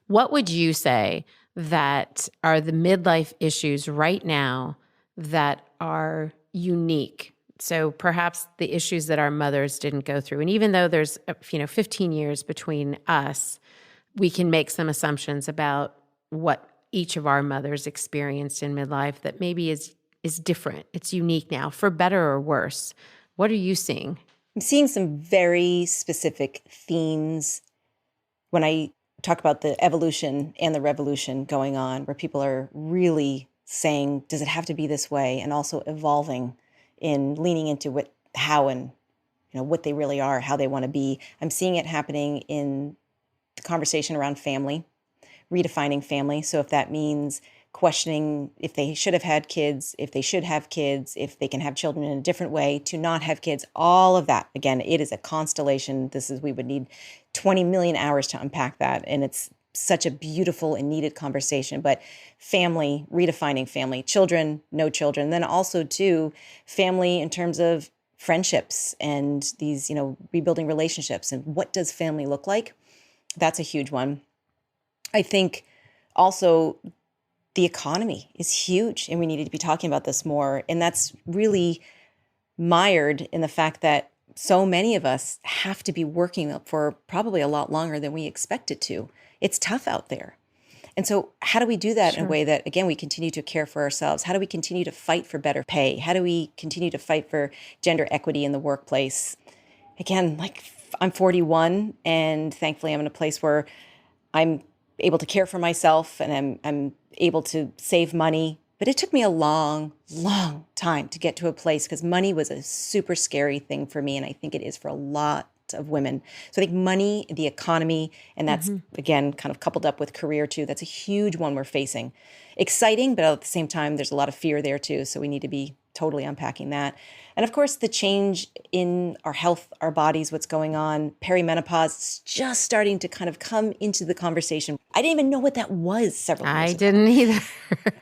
What would you say that are the midlife issues right now that are unique? So perhaps the issues that our mothers didn't go through. And even though there's 15 years between us, we can make some assumptions about what each of our mothers experienced in midlife that maybe is different. It's unique now, for better or worse. What are you seeing? I'm seeing some very specific themes when I talk about the evolution and the revolution going on, where people are really saying, does it have to be this way? And also evolving in leaning into how and what they really are, how they want to be. I'm seeing it happening in the conversation around family, redefining family. So if that means questioning if they should have had kids, if they should have kids, if they can have children in a different way, to not have kids, all of that. Again, it is a constellation. We would need 20 million hours to unpack that. And it's such a beautiful and needed conversation. But family, redefining family, children, no children. Then also too, family in terms of friendships and these, rebuilding relationships. And what does family look like? That's a huge one. I think also the economy is huge, and we need to be talking about this more. And that's really mired in the fact that so many of us have to be working for probably a lot longer than we expected to. It's tough out there. And so how do we do that in a way that, again, we continue to care for ourselves? How do we continue to fight for better pay? How do we continue to fight for gender equity in the workplace? Again, I'm 41, and thankfully I'm in a place where I'm able to care for myself and I'm able to save money. But it took me a long, long time to get to a place, because money was a super scary thing for me. And I think it is for a lot of women. So I think money, the economy, and that's, again, kind of coupled up with career too. That's a huge one we're facing. Exciting, but at the same time, there's a lot of fear there too. So we need to be totally unpacking that. And of course, the change in our health, our bodies, what's going on. Perimenopause is just starting to kind of come into the conversation. I didn't even know what that was several years ago. I didn't either.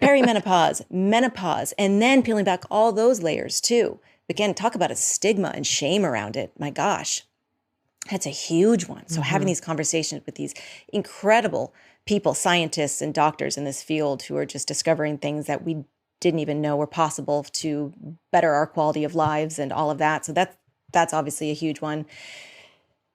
Perimenopause, menopause, and then peeling back all those layers too. Again, talk about a stigma and shame around it. My gosh, that's a huge one. So having these conversations with these incredible people, scientists and doctors in this field who are just discovering things that we didn't even know were possible to better our quality of lives and all of that. So that's obviously a huge one.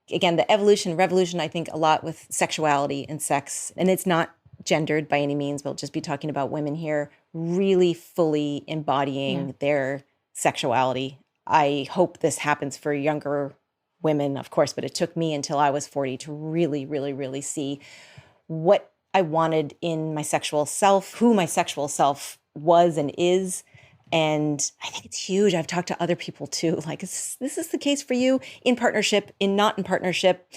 Again, the evolution, revolution, I think a lot with sexuality and sex. And it's not gendered by any means. We'll just be talking about women here, really fully embodying their sexuality. I hope this happens for younger women, of course, but it took me until I was 40 to really, really, really see what I wanted in my sexual self, who my sexual self was and is. And I think it's huge. I've talked to other people too. Like, this is the case for you in partnership, in not in partnership,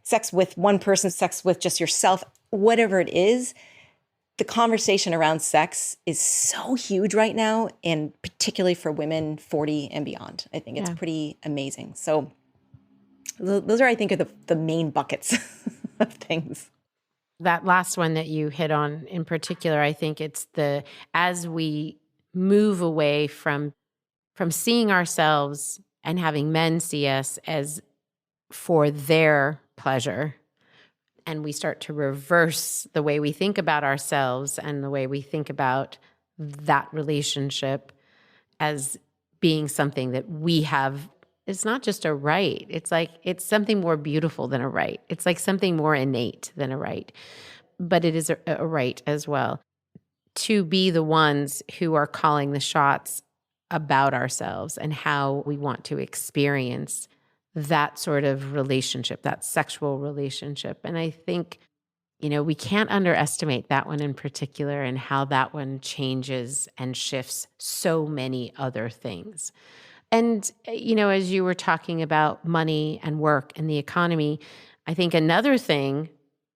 sex with one person, sex with just yourself, whatever it is. The conversation around sex is so huge right now, and particularly for women 40 and beyond. I think it's pretty amazing. So those are, I think, are the main buckets of things. That last one that you hit on in particular, I think it's as we move away from seeing ourselves and having men see us as for their pleasure, and we start to reverse the way we think about ourselves and the way we think about that relationship as being something that we have. It's not just a right. It's like, it's something more beautiful than a right. It's like something more innate than a right. But it is a right as well to be the ones who are calling the shots about ourselves and how we want to experience that sort of relationship, that sexual relationship. And I think, we can't underestimate that one in particular and how that one changes and shifts so many other things. And, as you were talking about money and work and the economy, I think another thing,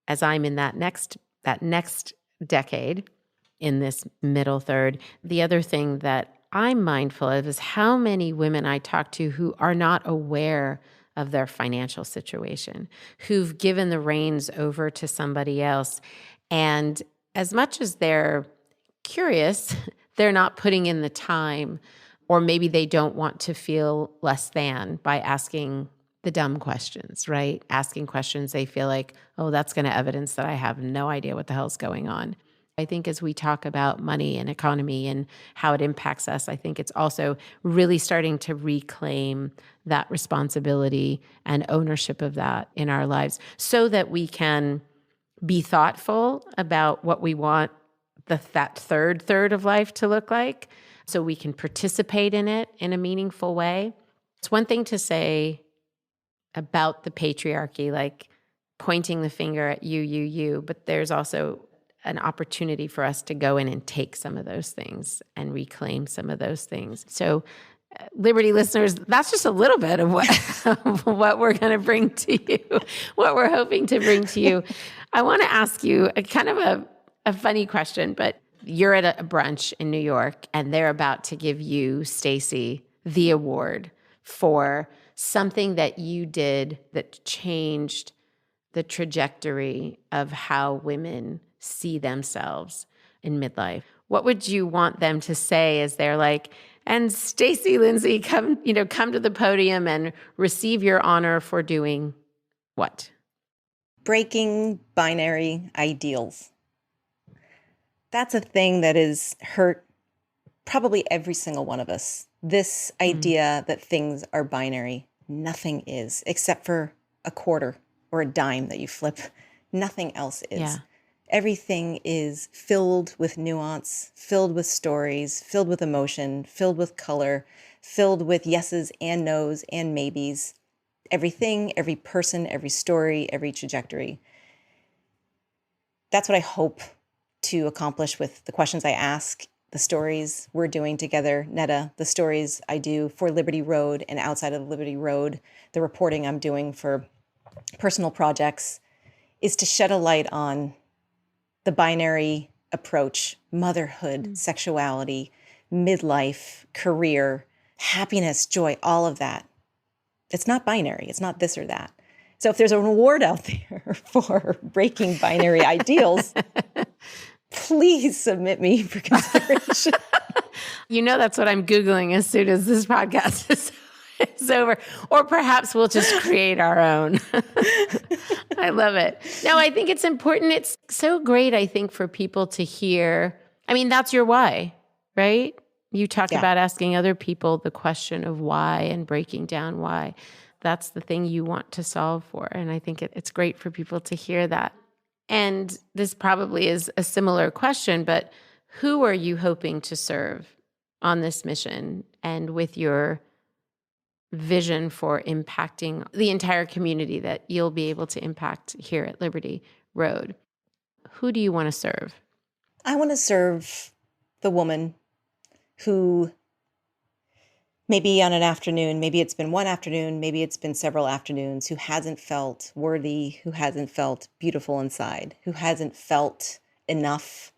as I'm in that next decade, in this middle third, the other thing that I'm mindful of is how many women I talk to who are not aware of their financial situation, who've given the reins over to somebody else. And as much as they're curious, they're not putting in the time, or maybe they don't want to feel less than by asking the dumb questions, right? Asking questions they feel like, oh, that's going to evidence that I have no idea what the hell's going on. I think as we talk about money and economy and how it impacts us, I think it's also really starting to reclaim that responsibility and ownership of that in our lives so that we can be thoughtful about what we want that third of life to look like, so we can participate in it in a meaningful way. It's one thing to say about the patriarchy, like pointing the finger at you, but there's also an opportunity for us to go in and take some of those things and reclaim some of those things. So, Liberty listeners, that's just a little bit of what we're going to bring to you, what we're hoping to bring to you. I want to ask you a kind of a funny question, but you're at a brunch in New York, and they're about to give you, Stacey, the award for something that you did that changed the trajectory of how women see themselves in midlife. What would you want them to say as they're like, and Stacey Lindsay, come to the podium and receive your honor for doing what? Breaking binary ideals. That's a thing that has hurt probably every single one of us. This idea that things are binary. Nothing is, except for a quarter or a dime that you flip. Nothing else is. Yeah. Everything is filled with nuance, filled with stories, filled with emotion, filled with color, filled with yeses and nos and maybes. Everything, every person, every story, every trajectory. That's what I hope to accomplish with the questions I ask, the stories we're doing together, Netta, the stories I do for Liberty Road and outside of Liberty Road, the reporting I'm doing for personal projects, is to shed a light on the binary approach, motherhood, sexuality, midlife, career, happiness, joy, all of that. It's not binary. It's not this or that. So if there's an award out there for breaking binary ideals, please submit me for consideration. That's what I'm Googling as soon as this podcast is over. Or perhaps we'll just create our own. I love it. No, I think it's important. It's so great, I think, for people to hear. I mean, that's your why, right? You talk about asking other people the question of why and breaking down why. That's the thing you want to solve for. And I think it's great for people to hear that. And this probably is a similar question, but who are you hoping to serve on this mission and with your vision for impacting the entire community that you'll be able to impact here at Liberty Road? Who do you want to serve? I want to serve the woman who maybe on an afternoon, maybe it's been one afternoon, maybe it's been several afternoons, who hasn't felt worthy, who hasn't felt beautiful inside, who hasn't felt enough,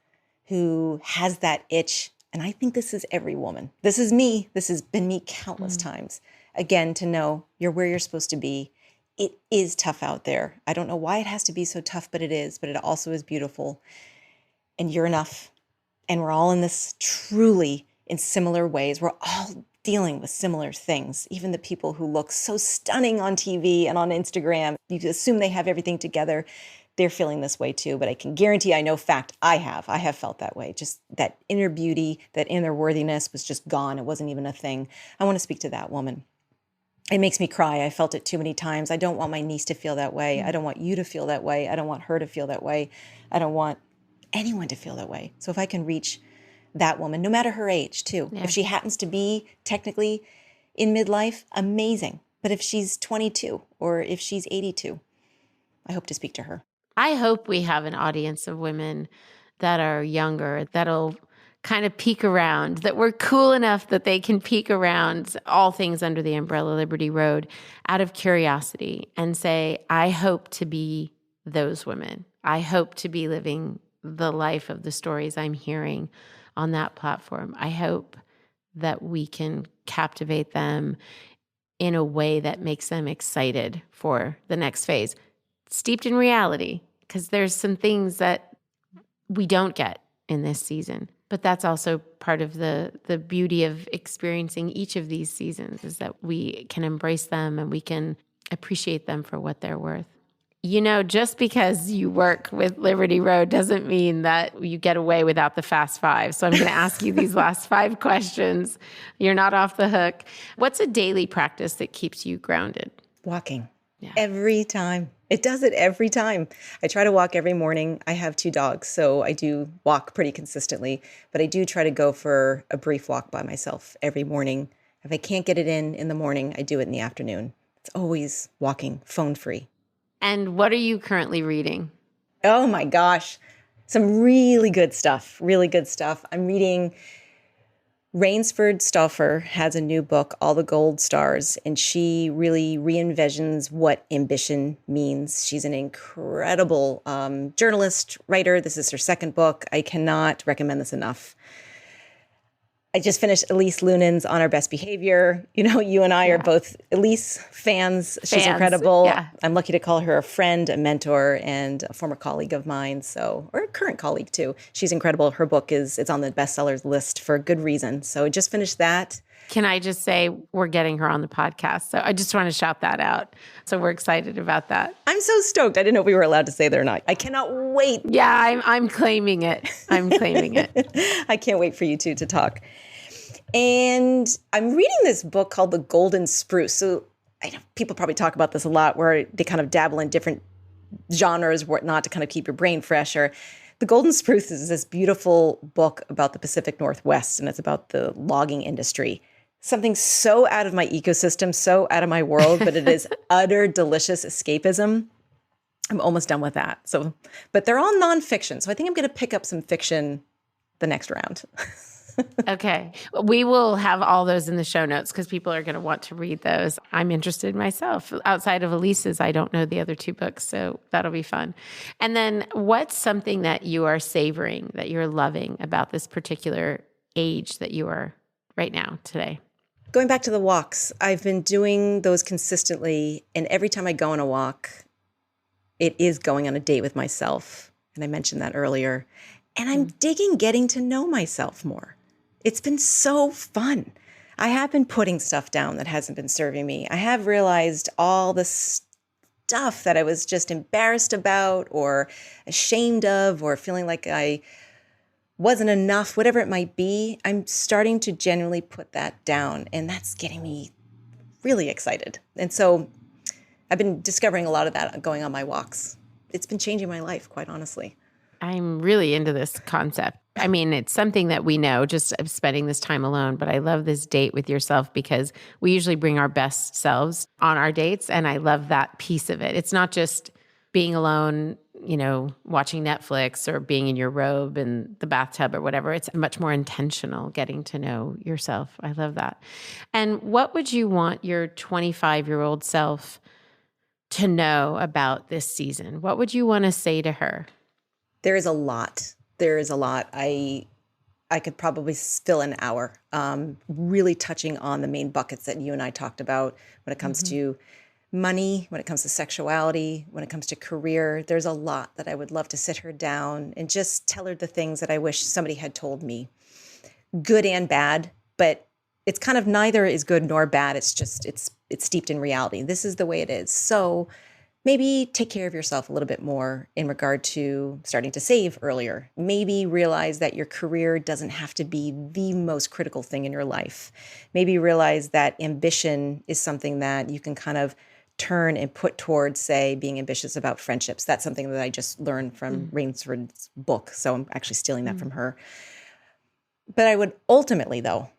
who has that itch. And I think this is every woman. This is me. This has been me countless times. Again, to know you're where you're supposed to be. It is tough out there. I don't know why it has to be so tough, but it is. But it also is beautiful. And you're enough. And we're all in this truly in similar ways. We're all dealing with similar things. Even the people who look so stunning on TV and on Instagram, you assume they have everything together. They're feeling this way too. But I can guarantee, I know fact, I have felt that way. Just that inner beauty, that inner worthiness was just gone. It wasn't even a thing. I want to speak to that woman. It makes me cry. I felt it too many times. I don't want my niece to feel that way. I don't want you to feel that way. I don't want her to feel that way. I don't want anyone to feel that way. So if I can reach that woman, no matter her age too, if she happens to be technically in midlife, amazing. But if she's 22 or if she's 82, I hope to speak to her. I hope we have an audience of women that are younger, that'll kind of peek around, that we're cool enough that they can peek around all things under the umbrella Liberty Road out of curiosity and say, I hope to be those women. I hope to be living the life of the stories I'm hearing on that platform. I hope that we can captivate them in a way that makes them excited for the next phase, steeped in reality, because there's some things that we don't get in this season. But that's also part of the beauty of experiencing each of these seasons, is that we can embrace them and we can appreciate them for what they're worth. You know, just because you work with Liberty Road doesn't mean that you get away without the Fast Five. So I'm going to ask you these last 5 questions. You're not off the hook. What's a daily practice that keeps you grounded? Walking. Every time. It does it every time. I try to walk every morning. I have 2 dogs, so I do walk pretty consistently, but I do try to go for a brief walk by myself every morning. If I can't get it in the morning, I do it in the afternoon. It's always walking, phone free. And what are you currently reading? Oh my gosh. Some really good stuff. Really good stuff. I'm reading Rainsford Stauffer has a new book, All the Gold Stars, and she really re-envisions what ambition means. She's an incredible journalist, writer. This is her 2nd book. I cannot recommend this enough. I just finished Elise Loenin's On Our Best Behavior. You know, you and I are both Elise fans. She's incredible. Yeah. I'm lucky to call her a friend, a mentor, and a former colleague of mine. So, or a current colleague too. She's incredible. Her book it's on the bestsellers list for good reason. So I just finished that. Can I just say we're getting her on the podcast? So I just want to shout that out. So we're excited about that. I'm so stoked. I didn't know if we were allowed to say that or not. I cannot wait. Yeah, I'm claiming it. I'm claiming it. I can't wait for you two to talk. And I'm reading this book called The Golden Spruce. So I know people probably talk about this a lot, where they kind of dabble in different genres, whatnot, to kind of keep your brain fresher. The Golden Spruce is this beautiful book about the Pacific Northwest, and it's about the logging industry. Something so out of my ecosystem, so out of my world, but it is utter delicious escapism. I'm almost done with that. So, but they're all nonfiction. So I think I'm going to pick up some fiction the next round. Okay. We will have all those in the show notes because people are going to want to read those. I'm interested myself. Outside of Elise's, I don't know the other 2 books, so that'll be fun. And then what's something that you are savoring, that you're loving about this particular age that you are right now, today? Going back to the walks, I've been doing those consistently, and every time I go on a walk, it is going on a date with myself. And I mentioned that earlier. And I'm digging getting to know myself more. It's been so fun. I have been putting stuff down that hasn't been serving me. I have realized all the stuff that I was just embarrassed about or ashamed of or feeling like I wasn't enough, whatever it might be. I'm starting to genuinely put that down, and that's getting me really excited. And so I've been discovering a lot of that going on my walks. it's been changing my life, quite honestly. I'm really into this concept. I mean, it's something that we know just of spending this time alone, but I love this date with yourself because we usually bring our best selves on our dates. And I love that piece of it. It's not just being alone, watching Netflix or being in your robe in the bathtub or whatever. It's much more intentional getting to know yourself. I love that. And what would you want your 25-year-old self to know about this season? What would you want to say to her? There is a lot. There is a lot. I could probably fill an hour really touching on the main buckets that you and I talked about when it comes to money, when it comes to sexuality, when it comes to career. There's a lot that I would love to sit her down and just tell her the things that I wish somebody had told me. Good and bad, but it's kind of neither is good nor bad. It's just, it's steeped in reality. This is the way it is. So maybe take care of yourself a little bit more in regard to starting to save earlier. Maybe realize that your career doesn't have to be the most critical thing in your life. Maybe realize that ambition is something that you can kind of turn and put towards, say, being ambitious about friendships. That's something that I just learned from Rainsford's book. So I'm actually stealing that from her. But I would ultimately, though,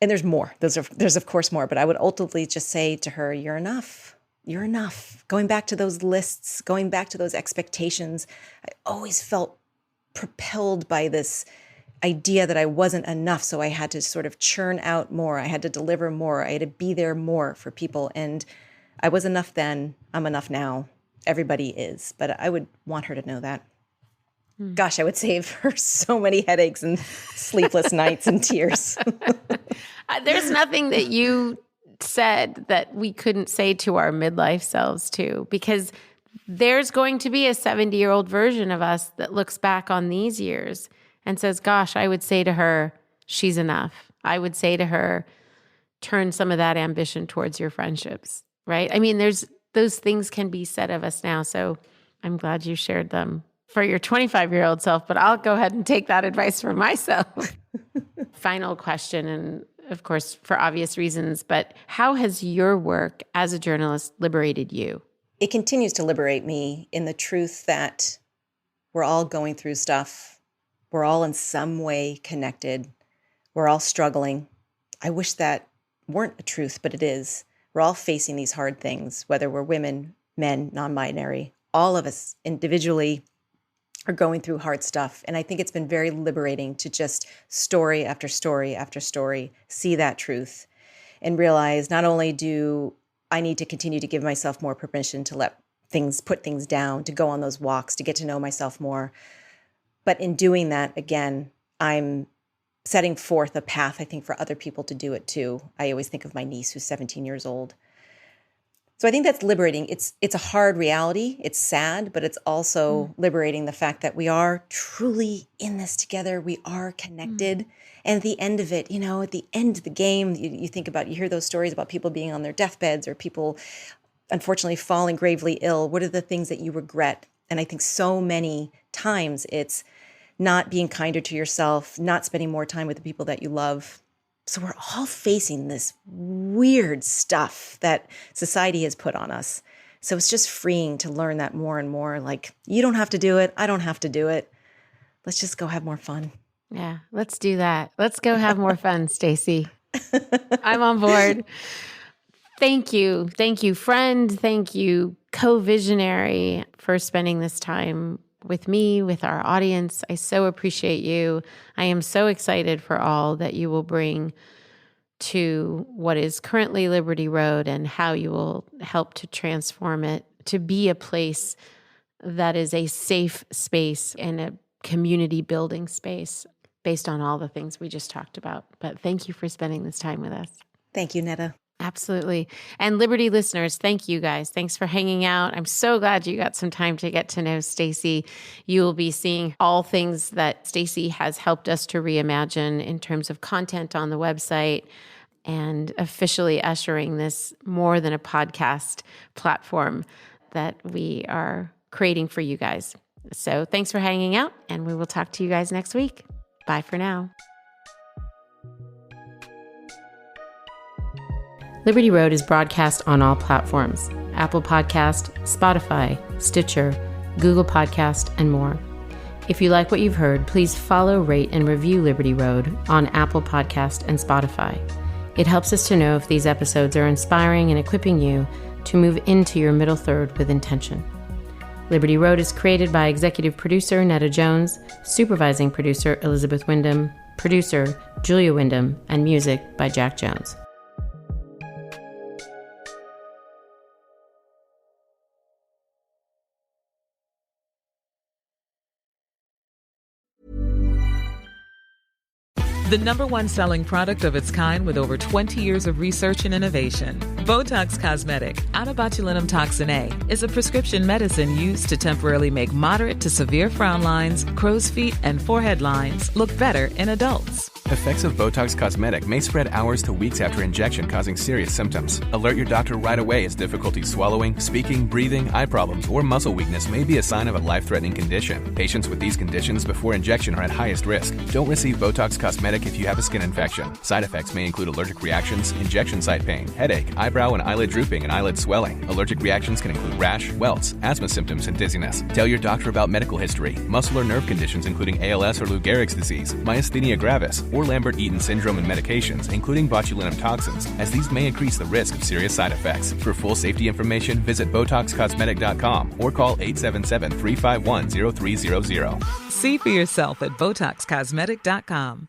and there's more, there's of course more, but I would ultimately just say to her, you're enough. You're enough. Going back to those lists, going back to those expectations, I always felt propelled by this idea that I wasn't enough. So I had to sort of churn out more. I had to deliver more. I had to be there more for people. And I was enough then. I'm enough now. Everybody is. But I would want her to know that. Gosh, I would save her so many headaches and sleepless nights and tears. There's nothing that you said that we couldn't say to our midlife selves too, because there's going to be a 70-year-old version of us that looks back on these years and says, gosh, I would say to her, she's enough. I would say to her, turn some of that ambition towards your friendships, right? I mean, those things can be said of us now. So I'm glad you shared them for your 25-year-old self, but I'll go ahead and take that advice for myself. Final question, and of course, for obvious reasons, but how has your work as a journalist liberated you? It continues to liberate me in the truth that we're all going through stuff. We're all in some way connected. We're all struggling. I wish that weren't a truth, but it is. We're all facing these hard things, whether we're women, men, non-binary. All of us individually are going through hard stuff. And I think it's been very liberating to just story after story after story, see that truth and realize not only do I need to continue to give myself more permission to put things down, to go on those walks, to get to know myself more. But in doing that, again, I'm setting forth a path, I think, for other people to do it too. I always think of my niece who's 17 years old. So I think that's liberating. It's a hard reality. It's sad, but it's also liberating the fact that we are truly in this together. We are connected. And at the end of it, at the end of the game, you hear those stories about people being on their deathbeds or people unfortunately falling gravely ill. What are the things that you regret? And I think so many times it's not being kinder to yourself, not spending more time with the people that you love. So we're all facing this weird stuff that society has put on us. So it's just freeing to learn that more and more. Like, you don't have to do it. I don't have to do it. Let's just go have more fun. Yeah, let's do that. Let's go have more fun, Stacey. I'm on board. Thank you. Thank you, friend. Thank you, co-visionary, for spending this time with me, with our audience. I so appreciate you. I am so excited for all that you will bring to what is currently Liberty Road and how you will help to transform it to be a place that is a safe space and a community building space based on all the things we just talked about. But thank you for spending this time with us. Thank you, Netta. Absolutely. And Liberty listeners, thank you guys. Thanks for hanging out. I'm so glad you got some time to get to know Stacey. You will be seeing all things that Stacey has helped us to reimagine in terms of content on the website and officially ushering this more than a podcast platform that we are creating for you guys. So thanks for hanging out, and we will talk to you guys next week. Bye for now. Liberty Road is broadcast on all platforms: Apple Podcast, Spotify, Stitcher, Google Podcast, and more. If you like what you've heard, please follow, rate, and review Liberty Road on Apple Podcast and Spotify. It helps us to know if these episodes are inspiring and equipping you to move into your middle third with intention. Liberty Road is created by executive producer Netta Jones, supervising producer Elizabeth Wyndham, producer Julia Wyndham, and music by Jack Jones. The number one selling product of its kind with over 20 years of research and innovation. Botox Cosmetic, out of botulinum toxin A, is a prescription medicine used to temporarily make moderate to severe frown lines, crow's feet, and forehead lines look better in adults. Effects of Botox Cosmetic may spread hours to weeks after injection, causing serious symptoms. Alert your doctor right away as difficulty swallowing, speaking, breathing, eye problems, or muscle weakness may be a sign of a life-threatening condition. Patients with these conditions before injection are at highest risk. Don't receive Botox Cosmetic if you have a skin infection. Side effects may include allergic reactions, injection site pain, headache, eyebrow and eyelid drooping, and eyelid swelling. Allergic reactions can include rash, welts, asthma symptoms, and dizziness. Tell your doctor about medical history, muscle or nerve conditions including ALS or Lou Gehrig's disease, myasthenia gravis, or Lambert-Eaton syndrome, and medications, including botulinum toxins, as these may increase the risk of serious side effects. For full safety information, visit BotoxCosmetic.com or call 877-351-0300. See for yourself at BotoxCosmetic.com.